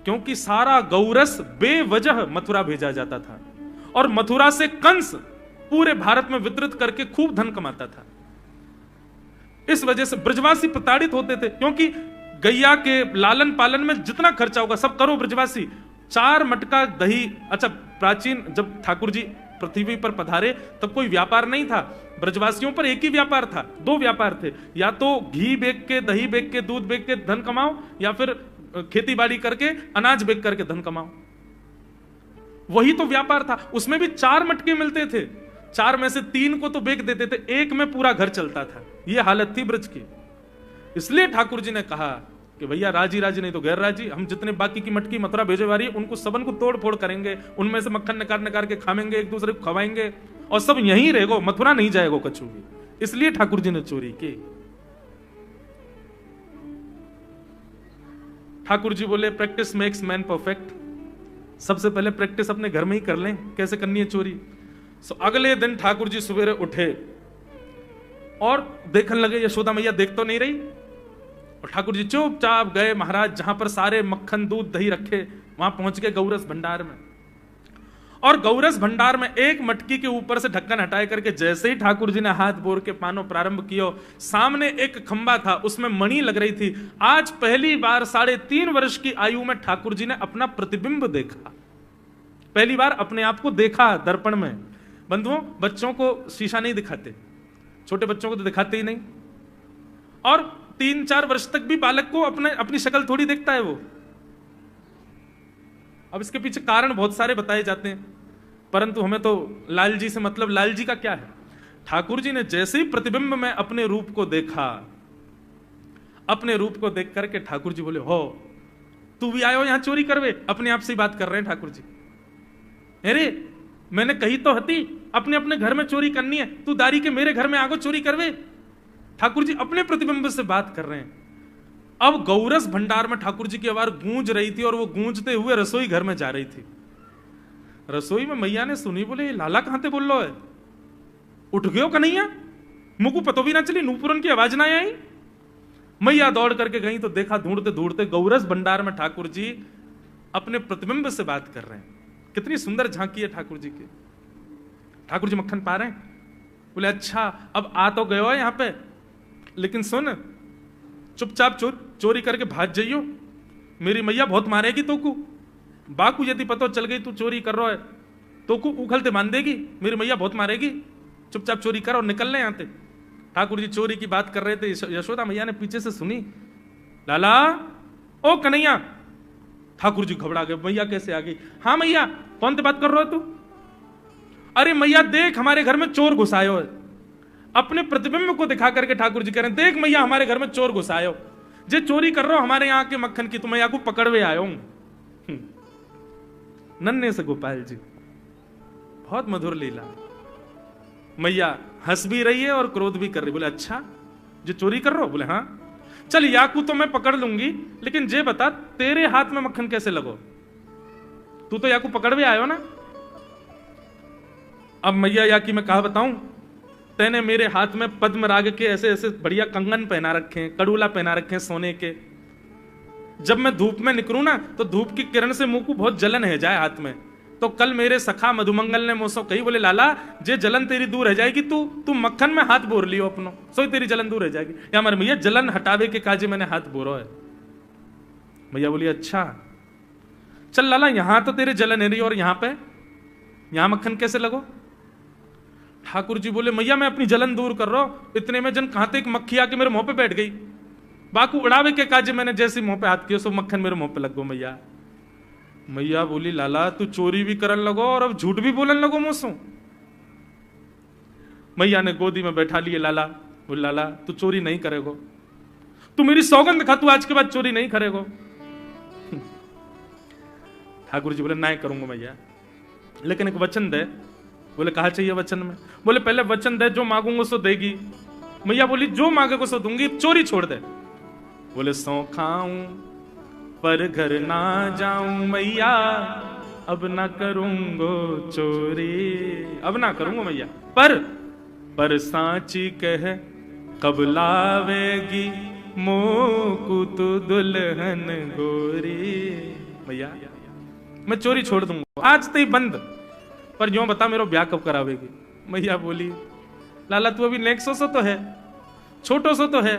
क्योंकि सारा गौरस बेवजह मथुरा भेजा जाता था और मथुरा से कंस पूरे भारत में वितरित करके खूब धन कमाता था। इस वजह से ब्रजवासी प्रताड़ित होते थे, क्योंकि गैया के लालन पालन में जितना खर्चा होगा सब करो ब्रजवासी, 4 मटका दही। अच्छा, प्राचीन जब ठाकुर जी पृथ्वी पर पधारे तब कोई व्यापार नहीं था, ब्रजवासियों पर एक ही व्यापार था, 2 व्यापार थे, या तो घी बेच के, दही बेच के, दूध बेच के धन कमाओ, या फिर खेती बाड़ी करके अनाज बेच करके धन कमाओ। वही तो व्यापार था। उसमें भी 4 मटके मिलते थे, 4 में से 3 को तो बेच देते थे, 1 में पूरा घर चलता था। यह हालत थी ब्रज की। इसलिए ठाकुर जी ने कहा कि भैया राजी राजी नहीं तो गैर राजी, हम जितने बाकी की मटकी मथुरा भेजे वाली उनको सबन को तोड़ फोड़ करेंगे, उनमें से मक्खन निकाल निकाल के खाएंगे, एक दूसरे को खवाएंगे, और सब यहीं रहेगो, मथुरा नहीं जाएगो कछु भी। इसलिए ठाकुर जी ने चोरी की। ठाकुर जी बोले प्रैक्टिस मेक्स मैन परफेक्ट। सबसे पहले प्रैक्टिस अपने घर में ही कर लें कैसे करनी है चोरी। सो अगले दिन ठाकुर जी सवेरे उठे और देखने लगे यशोदा मैया देख तो नहीं रही, और ठाकुर जी चुपचाप गए महाराज जहां पर सारे मक्खन दूध दही रखे, वहां पहुंच गए गौरस भंडार में। और गौरस भंडार में एक मटकी के ऊपर से ढक्कन हटाए करके जैसे ही ठाकुर जी ने हाथ बोर के पानो प्रारंभ किया, सामने एक खंबा था, उसमें मणि लग रही थी। आज पहली बार 3.5 वर्ष की आयु में ठाकुर जी ने अपना प्रतिबिंब देखा, पहली बार अपने आप को देखा दर्पण में। बंधुओं, बच्चों को शीशा नहीं दिखाते, छोटे बच्चों को तो दिखाते ही नहीं, और 3-4 वर्ष तक भी बालक को अपनी शक्ल थोड़ी देखता है वो। अब इसके पीछे कारण बहुत सारे बताए जाते हैं, परंतु हमें तो लाल जी से मतलब, लाल जी का क्या है। ठाकुर जी ने जैसे ही प्रतिबिंब में अपने रूप को देखा, अपने रूप को देख करके ठाकुर जी बोले, हो तू भी आयो यहां चोरी करवे। अपने आप से ही बात कर रहे हैं ठाकुर जी। अरे मैंने कही तो हती अपने अपने घर में चोरी करनी है, तू दारी के मेरे घर में आगो चोरी करवे। ठाकुर जी अपने प्रतिबिंब से बात कर रहे हैं। अब गौरस भंडार में ठाकुर जी की आवाज गूंज रही थी, और वो गूंजते हुए रसोई घर में जा रही थी। रसोई में मैया ने सुनी, बोले लाला कहां ते बोल लो है, उठ गयो कन्हैया, मुझको पतो भी ना चली, नूपुरन की आवाज ना आई। मैया दौड़ करके गई तो देखा ढूंढते ढूंढते गौरस भंडार में ठाकुर जी अपने प्रतिबिंब से बात कर रहे हैं। कितनी सुंदर झांकी है ठाकुर जी की। ठाकुर जी मक्खन पा रहे हैं। बोले अच्छा अब आ तो गयो है यहां पे, लेकिन सुन चुपचाप चोरी करके भाग जाइयो, मेरी मैया बहुत मारेगी तो को। बाकू यदि पतो चल गई तू चोरी कर रहा है तो को उखलते बांध देगी, मेरी मैया बहुत मारेगी। चुपचाप चोरी कर और निकल ले यहां से। ठाकुर जी चोरी की बात कर रहे थे, यशोदा मैया ने पीछे से सुनी, लाला ओ कन्हैया। ठाकुर जी घबरा गए, मैया कैसे आ गई। हाँ मैया, कौन सी बात कर रहे हो तू। अरे मैया देख हमारे घर में चोर घुसायो है। अपने प्रतिबिंब को दिखा करके ठाकुर जी कह रहे हैं, देख मैया हमारे घर में चोर घुसायो, जे चोरी कर रहे हो हमारे यहाँ के मक्खन की, तो मैया को पकड़वे आयो हूं। नन्हे से गोपाल जी, बहुत मधुर लीला। मैया हंस भी रही है और क्रोध भी कर रही। बोले अच्छा जो चोरी कर रहे हो। बोले हाँ। चल याकू तो मैं पकड़ लूंगी, लेकिन जे बता तेरे हाथ में मक्खन कैसे लगो, तू तो याकू पकड़वे आयो ना। अब मैया याकी मैं कहा बताऊं, तेने मेरे हाथ में पद्मराग के ऐसे ऐसे बढ़िया कंगन पहना रखे हैं, कड़ूला पहना रखे हैं सोने के। जब मैं धूप में निकलूं ना तो धूप की किरण से मुंह को बहुत जलन है जाए हाथ में। तो कल मेरे सखा मधुमंगल ने मुझसे कही, बोले लाला जे जलन तेरी दूर रह जाएगी, तू मक्खन में हाथ बोर लियो अपनो, सो तेरी जलन दूर रह जाएगी। या हमारे भैया जलन हटावे के काजे मैंने हाथ बोरो है। भैया बोली अच्छा चल लाला, यहां तो तेरे जलन है रही और यहां मक्खन कैसे लगो। ठाकुर जी बोले मैया मैं अपनी जलन दूर कर रहा हूं। इतने में जन कहां एक मक्खी आके मेरे मुंह पे बैठ गई। बाकू उड़ावे के काजे मैंने जैसे मुंह पे हाथ किया, सो मक्खन मेरे मुंह पे लग गो। मैया बोली लाला तू चोरी भी करन लगो और अब झूठ भी बोलन लगो मुझसे। मैया ने गोदी में बैठा लिए लाला। बोले लाला तू चोरी नहीं करेगो, तू मेरी सौगंध खा, तू आज के बाद चोरी नहीं करेगो। ठाकुर जी बोले नहीं करूंगा मैया, लेकिन एक वचन दे। बोले कहा चाहिए वचन में। बोले पहले वचन दे, जो मांगूंगा सो देगी। मैया बोली जो मांगेगा सो दूंगी, चोरी छोड़ दे। बोले सौ खाऊं पर घर ना जाऊं मैया, अब ना करूंगो चोरी, अब ना करूंगा मैया। पर सांची कह कब लावेगी मोकू तू दुल्हन गोरी। मैया मैं चोरी छोड़ दूंगा, आज तो ही बंद, पर जो बता मेरा ब्याह कब करावेगी। मैया बोली लाला तू अभी नेक सो तो है, छोटो सो तो है,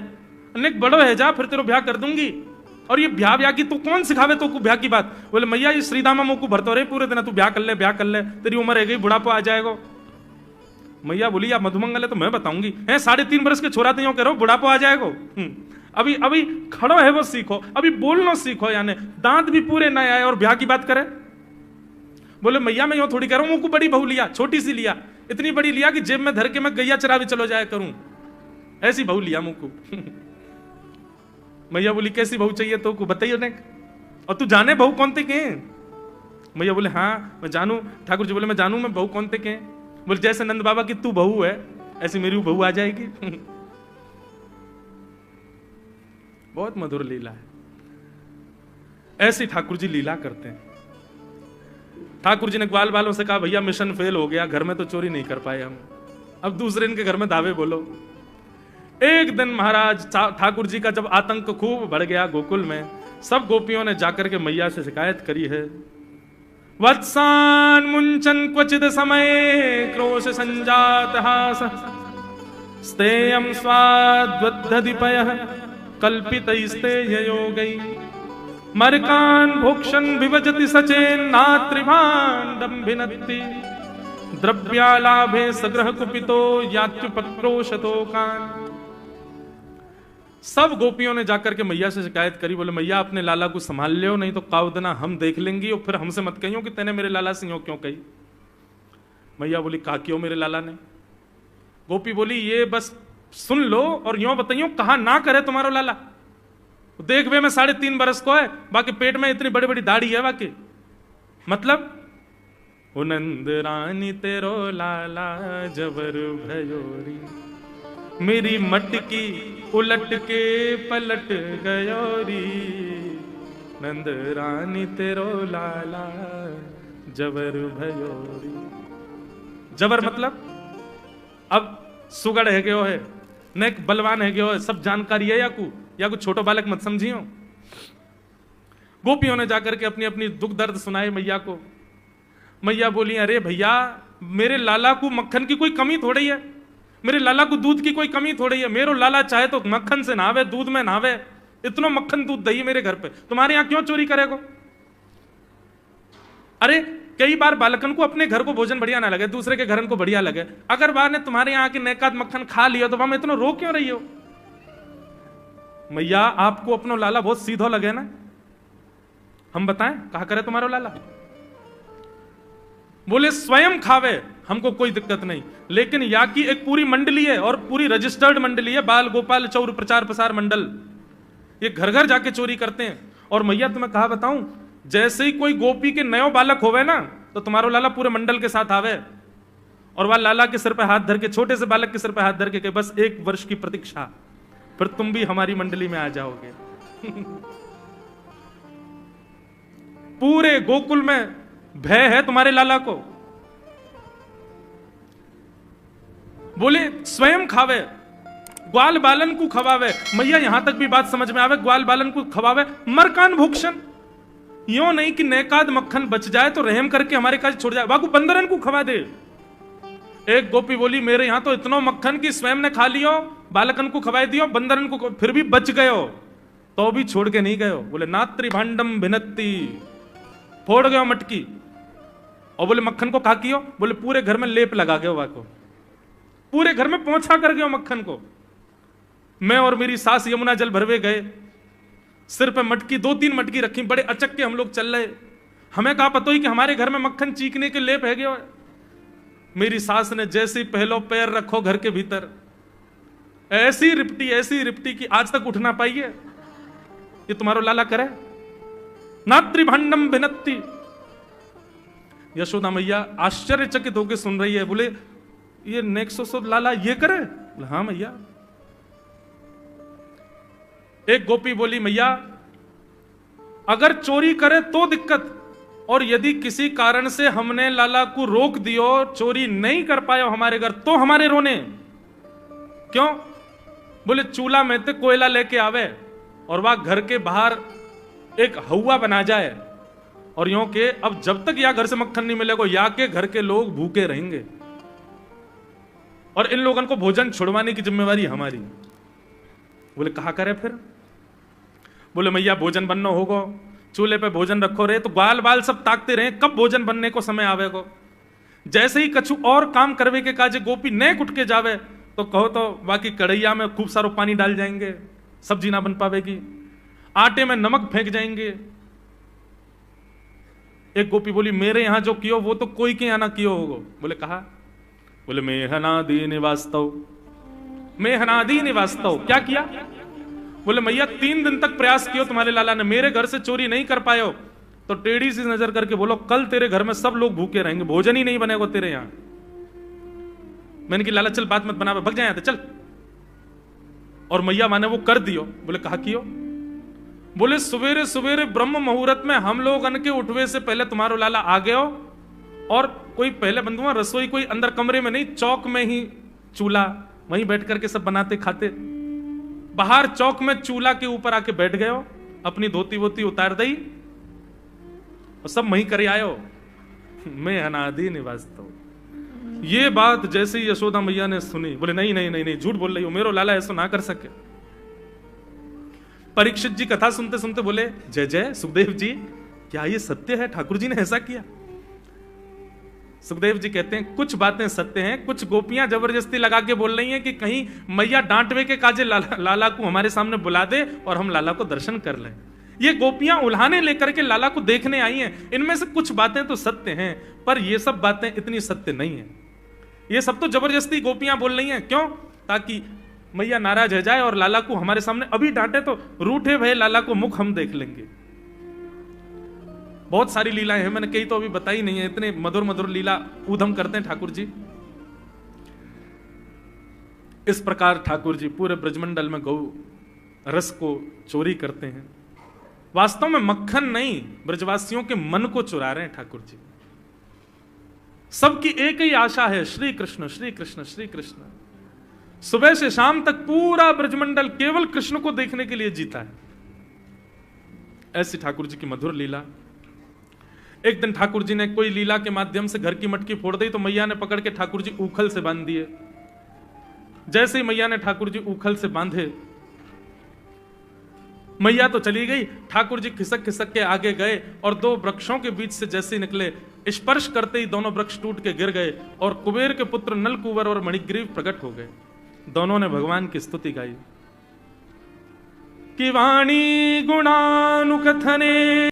नेक बड़ो है, जा फिर तेरा ब्याह कर दूंगी। और ये ब्याह ब्याह की तू कौन सिखावे तो को ब्याह की बात? बोले मैया ये श्रीदामा मोकू भरतो रे पूरे दिन, तू ब्याह कर ले, तेरी उम्र है गई, बुढ़ापा आ जाएगा। मैया बोली या मधुमंगल है तो मैं बताऊंगी, है 3.5 बरस के छोरा तो कह रहा बुढ़ापा आ जाएगा। अभी अभी खड़ो है वो सीखो, अभी बोलना सीखो, यानी दांत भी पूरे न आए और ब्याह की बात करे। बोले मैया मैं यूं थोड़ी कह रहा हूं, मुझको बड़ी बहू लिया, छोटी सी लिया, इतनी बड़ी लिया कि जेब में धर के मैं गैया चरा भी चलो जाया करूं, ऐसी बहू लिया मुझको। मैया बोली कैसी बहू चाहिए तो को बताइए ने, और तू जाने बहू कौन थे के? मैया बोले हाँ मैं जानू। ठाकुर जी बोले मैं जानू मैं बहू कौन थे के? बोले जैसे नंद बाबा की तू बहू है ऐसी मेरी बहू आ जाएगी। बहुत मधुर लीला है, ऐसी ठाकुर जी लीला करते हैं। ठाकुर जी ने ग्वाल बालों से कहा भैया मिशन फेल हो गया, घर में तो चोरी नहीं कर पाए हम, अब दूसरे इनके घर में दावे बोलो। एक दिन महाराज ठाकुर जी का जब आतंक खूब बढ़ गया गोकुल में, सब गोपियों ने जाकर के मैया से शिकायत करी है। वत्सान मुंचन क्वचित समय क्रोश संजात हास स्तेयम स्वाद्वद्धदिपयः कल्पितैस्तेययोगै मर्कान् भोक्षन् विभजति सचेन नात्रिभाण्डं भिनत्ति द्रव्यालाभे सग्रह कुपितो यात्युपक्रोशतोकान्। सब गोपियों ने जाकर के मैया से शिकायत करी, बोले मैया अपने लाला को संभाल लियो, नहीं तो कावदना हम देख लेंगी और फिर हमसे मत कहियो कि तेने मेरे लाला से यूं क्यों कही। मैया बोली कहा क्यों मेरे लाला ने? गोपी बोली ये बस सुन लो और यूं बताइयो कहा ना करे तुम्हारो लाला। देख वे मैं 3.5 बरस को है, बाकी पेट में इतनी बड़ी बड़ी दाढ़ी है बाकी, मतलब ओ नंद रानी तेरो लाला जबर भयोरी, मेरी मटकी उलट के पलट गयोरी, नंद रानी तेरो लाला जबर भयोरी। जबर मतलब अब सुगड़ है गयो है, नेक बलवान है गयो है, सब जानकारी है या कुछ छोटो बालक मत समझियो। गोपियों ने जाकर के अपनी अपनी दुख दर्द सुनाए मैया को। मैया बोली अरे भैया मेरे लाला को मक्खन की कोई कमी थोड़ी है, मेरे लाला को दूध की कोई कमी थोड़ी है, मेरो लाला चाहे तो मक्खन से नहावे, दूध में नहावे, इतना मक्खन दूध दही मेरे घर पे, तुम्हारे यहां क्यों चोरी करेगो? अरे कई बार बालकन को अपने घर को भोजन बढ़िया ना लगे, दूसरे के घर को बढ़िया लगे, अगर बार ने तुम्हारे यहां के नेकात मक्खन खा लिया तो वहां इतना रो क्यों रही हो? मैया आपको अपना लाला बहुत सीधो लगे ना, हम बताएं कहा करे तुम्हारा लाला? बोले स्वयं खावे हमको कोई दिक्कत नहीं, लेकिन या की एक पूरी मंडली है और पूरी रजिस्टर्ड मंडली है, बाल गोपाल चौर प्रचार प्रसार मंडल, ये घर घर जाके चोरी करते हैं। और मैया तुम्हें कहा बताऊं, जैसे ही कोई गोपी के नयो बालक होवे ना तो तुम्हारो लाला पूरे मंडल के साथ आवे और वह लाला के सिर पे हाथ धर के, छोटे से बालक के सिर पे हाथ धर के बस 1 वर्ष की प्रतीक्षा, फिर तुम भी हमारी मंडली में आ जाओगे। पूरे गोकुल में भय है तुम्हारे लाला को। बोले स्वयं खावे, ग्वाल बालन को खवावे। मैया यहां तक भी बात समझ में आवे, ग्वाल बालन को खवावे, मरकान भूक्षण, यो नहीं कि नेकाद मक्खन बच जाए तो रहम करके हमारे काज छोड़ जाए, बाकू बंदरन को खवा दे। एक गोपी बोली मेरे यहां तो इतना मक्खन की स्वयं ने खा लियो, बालकन को खवाई दियो, बंदरन को फिर भी बच गयो तो भी छोड़ के नहीं गयो। बोले नात्री भांडम भिनत्ती, फोड़ गयो मटकी। और बोले मक्खन को कहा कियो? बोले पूरे घर में लेप लगा गयो, वाको पूरे घर में पोंछा कर गयो मक्खन को। मैं और मेरी सास यमुना जल भरवे गए, सिर पे मटकी 2-3 मटकी रखी, बड़े अचक्के हम लोग चल रहे, हमें कहा पता ही कि हमारे घर में मक्खन चीकने के लेप है गयो। मेरी सास ने जैसे ही पहलो पैर रखो घर के भीतर, ऐसी रिपटी कि आज तक उठ ना पाई है। ये तुम्हारो लाला करे? नात्री भांडम भिनत्ती। यशोदा मैया आश्चर्यचकित होकर सुन रही है, बोले ये नेक्सो लाला ये करे? बोले हाँ मैया। एक गोपी बोली मैया अगर चोरी करे तो दिक्कत, और यदि किसी कारण से हमने लाला को रोक दियो, चोरी नहीं कर पायो हमारे घर, तो हमारे रोने क्यों? बोले चूल्हा में तो कोयला लेके आवे और वह घर के बाहर एक हवा बना जाए और यूं के अब जब तक या घर से मक्खन नहीं मिलेगा या के घर के लोग भूखे रहेंगे और इन लोगों को भोजन छुड़वाने की जिम्मेवारी हमारी। बोले कहा करे फिर? बोले मैया भोजन बनना होगा, चूल्हे पे भोजन रखो रहे, तो ग्वाल बाल सब ताकते रहे कब भोजन बनने को समय आवेगो। जैसे ही कछु और काम करवे के काजे गोपी नेक उठ के जावे तो कहो तो बाकी कढ़ैया में खूब सारो पानी डाल जाएंगे, सब्जी ना बन पावेगी, आटे में नमक फेंक जाएंगे। एक गोपी बोली मेरे यहां जो कियो वो तो कोई के यहां ना कियो होगो। बोले कहा? बोले मेहनादी निवास्तव, मेहनादी निवास्तव। क्या किया? बोले मैया 3 दिन तक प्रयास कियो तुम्हारे लाला ने, मेरे घर से चोरी नहीं कर पायो, तो टेढ़ी सी नजर करके बोलो कल तेरे घर में सब लोग भूखे रहेंगे, भोजन ही नहीं बनेगा तेरे यहां। मैंने कि लाला चल बात मत बना, भग जाए चल। और मैया माने वो कर दियो। बोले कहा कियो? बोले सवेरे सवेरे ब्रह्म मुहूर्त में हम लोग अन के उठवे से पहले तुम्हारो लाला आ गयो, और कोई पहले बंधुआ रसोई कोई अंदर कमरे में नहीं, चौक में ही चूल्हा, वहीं बैठ करके सब बनाते खाते। बाहर चौक में चूल्हा के ऊपर आके बैठ गयो, अपनी धोती वोती उतार दई और सब वहीं करे आयो। मैं अनादि निवास्तव। ये बात जैसे ही यशोदा मैया ने सुनी, बोले नहीं नहीं नहीं नहीं, झूठ बोल रही हो, मेरो लाला ऐसा ना कर सके। परीक्षित जी कथा सुनते सुनते बोले जय जय सुखदेव जी, क्या ये सत्य है? ठाकुर जी ने ऐसा किया? सुखदेव जी कहते हैं कुछ बातें सत्य हैं, कुछ गोपियां जबरदस्ती लगा के बोल रही हैं कि कहीं मैया डांटवे के काजे लाला को हमारे सामने बुला दे और हम लाला को दर्शन कर लें। ये गोपियां उल्हाने लेकर के लाला को देखने आई हैं। इनमें से कुछ बातें तो सत्य हैं, पर ये सब बातें इतनी सत्य नहीं है। ये सब तो जबरदस्ती गोपियां बोल रही हैं। क्यों? ताकि मैया नाराज हो जाए और लाला को हमारे सामने अभी डांटे तो रूठे भय लाला को मुख हम देख लेंगे। बहुत सारी लीलाएं हैं, मैंने कई तो अभी बताई नहीं है, इतने मधुर मधुर लीला ऊधम करते हैं ठाकुर जी। इस प्रकार ठाकुर जी पूरे ब्रजमंडल में गौ रस को चोरी करते हैं। वास्तव में मक्खन नहीं, ब्रजवासियों के मन को चुरा रहे हैं ठाकुर जी। सबकी एक ही आशा है, श्री कृष्ण श्री कृष्ण श्री कृष्ण। सुबह से शाम तक पूरा ब्रजमंडल केवल कृष्ण को देखने के लिए जीता है। ऐसी ठाकुर जी की मधुर लीला। एक दिन ठाकुर जी ने कोई लीला के माध्यम से घर की मटकी फोड़ दी, तो मैया ने पकड़ के ठाकुर जी ऊखल से बांध दिए। जैसे ही मैया ने ठाकुर जी ऊखल से बांधे, मैया तो चली गई, ठाकुर जी खिसक खिसक के आगे गए और 2 वृक्षों के बीच से जैसे निकले, स्पर्श करते ही दोनों वृक्ष टूट के गिर गए और कुबेर के पुत्र नलकुबर और मणिग्रीव प्रकट हो गए। दोनों ने भगवान की स्तुति गाई कि वाणी गुणानुकथने